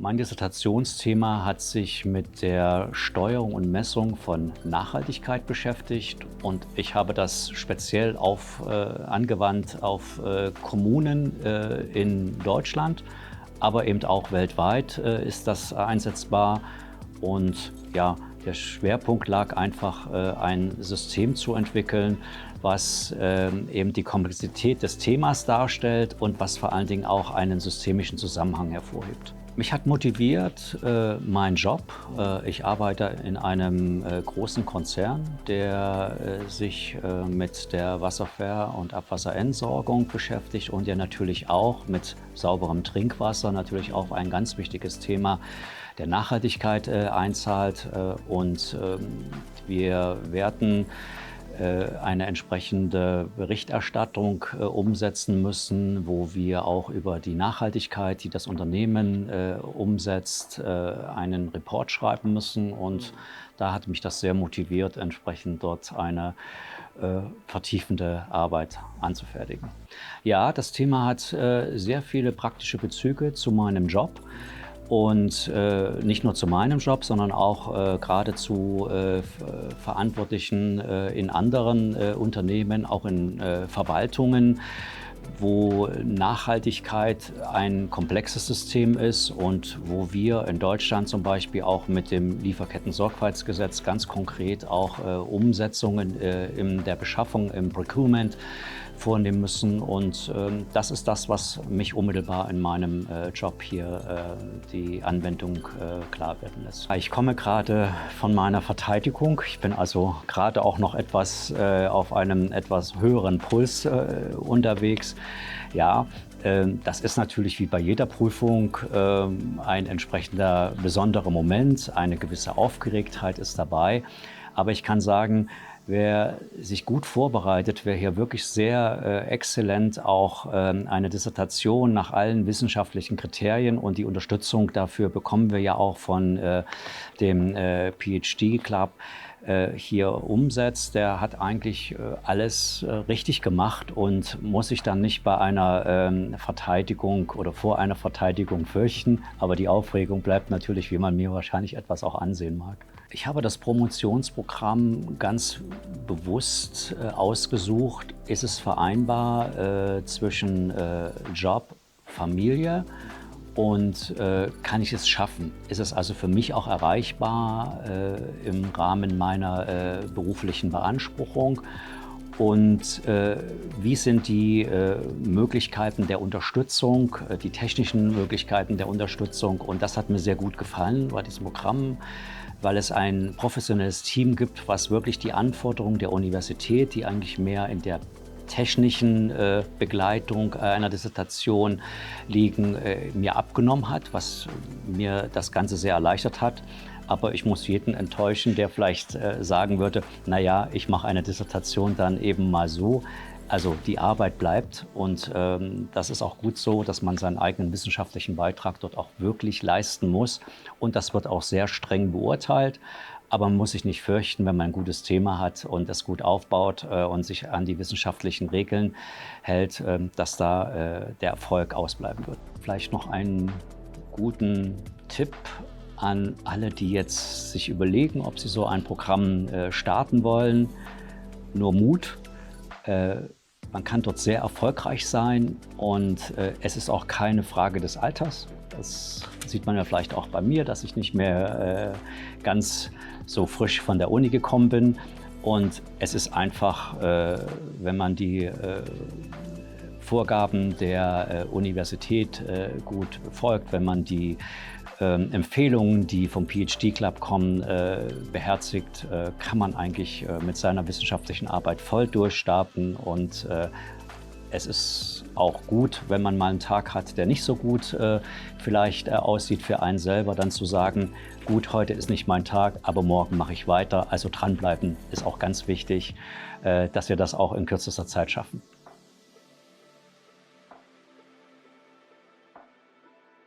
Mein Dissertationsthema hat sich mit der Steuerung und Messung von Nachhaltigkeit beschäftigt und ich habe das speziell angewandt auf Kommunen in Deutschland, aber eben auch weltweit ist das einsetzbar. Und ja, der Schwerpunkt lag einfach, ein System zu entwickeln, was eben die Komplexität des Themas darstellt und was vor allen Dingen auch einen systemischen Zusammenhang hervorhebt. Mich hat motiviert mein Job. Ich arbeite in einem großen Konzern, der sich mit der Wasserver- und Abwasserentsorgung beschäftigt und der natürlich auch mit sauberem Trinkwasser natürlich auch ein ganz wichtiges Thema der Nachhaltigkeit einzahlt. Wir werden eine entsprechende Berichterstattung umsetzen müssen, wo wir auch über die Nachhaltigkeit, die das Unternehmen umsetzt, einen Report schreiben müssen. Und da hat mich das sehr motiviert, entsprechend dort eine vertiefende Arbeit anzufertigen. Ja, das Thema hat sehr viele praktische Bezüge zu meinem Job. Und nicht nur zu meinem Job, sondern auch gerade zu Verantwortlichen in anderen Unternehmen, auch in Verwaltungen, wo Nachhaltigkeit ein komplexes System ist und wo wir in Deutschland zum Beispiel auch mit dem Lieferketten-Sorgfaltsgesetz ganz konkret auch Umsetzungen in der Beschaffung, im Procurement vornehmen müssen. Und das ist das, was mich unmittelbar in meinem Job hier die Anwendung klar werden lässt. Ich komme gerade von meiner Verteidigung. Ich bin also gerade auch noch etwas auf einem etwas höheren Puls unterwegs. Ja, das ist natürlich wie bei jeder Prüfung ein entsprechender besonderer Moment. Eine gewisse Aufgeregtheit ist dabei. Aber ich kann sagen, wer sich gut vorbereitet, wer hier wirklich sehr exzellent auch eine Dissertation nach allen wissenschaftlichen Kriterien und die Unterstützung dafür bekommen wir ja auch von dem PhD Club hier umsetzt, der hat eigentlich alles richtig gemacht und muss sich dann nicht bei einer Verteidigung oder vor einer Verteidigung fürchten. Aber die Aufregung bleibt natürlich, wie man mir wahrscheinlich etwas auch ansehen mag. Ich habe das Promotionsprogramm ganz bewusst ausgesucht. Ist es vereinbar zwischen Job, Familie? Und kann ich es schaffen? Ist es also für mich auch erreichbar im Rahmen meiner beruflichen Beanspruchung? Und wie sind die Möglichkeiten der Unterstützung, die technischen Möglichkeiten der Unterstützung? Und das hat mir sehr gut gefallen bei diesem Programm, weil es ein professionelles Team gibt, was wirklich die Anforderungen der Universität, die eigentlich mehr in der technischen Begleitung einer Dissertation liegen, mir abgenommen hat, was mir das Ganze sehr erleichtert hat. Aber ich muss jeden enttäuschen, der vielleicht sagen würde, naja, ich mache eine Dissertation dann eben mal so. Also die Arbeit bleibt und das ist auch gut so, dass man seinen eigenen wissenschaftlichen Beitrag dort auch wirklich leisten muss. Und das wird auch sehr streng beurteilt. Aber man muss sich nicht fürchten, wenn man ein gutes Thema hat und es gut aufbaut und sich an die wissenschaftlichen Regeln hält, dass da der Erfolg ausbleiben wird. Vielleicht noch einen guten Tipp an alle, die jetzt sich überlegen, ob sie so ein Programm starten wollen. Nur Mut. Man kann dort sehr erfolgreich sein und es ist auch keine Frage des Alters. Das sieht man ja vielleicht auch bei mir, dass ich nicht mehr ganz so frisch von der Uni gekommen bin. Und es ist einfach, wenn man die Vorgaben der Universität gut befolgt, wenn man die Empfehlungen, die vom PhD Club kommen, beherzigt, kann man eigentlich mit seiner wissenschaftlichen Arbeit voll durchstarten. Und es ist auch gut, wenn man mal einen Tag hat, der nicht so gut vielleicht aussieht für einen selber, dann zu sagen, gut, heute ist nicht mein Tag, aber morgen mache ich weiter. Also dranbleiben ist auch ganz wichtig, dass wir das auch in kürzester Zeit schaffen.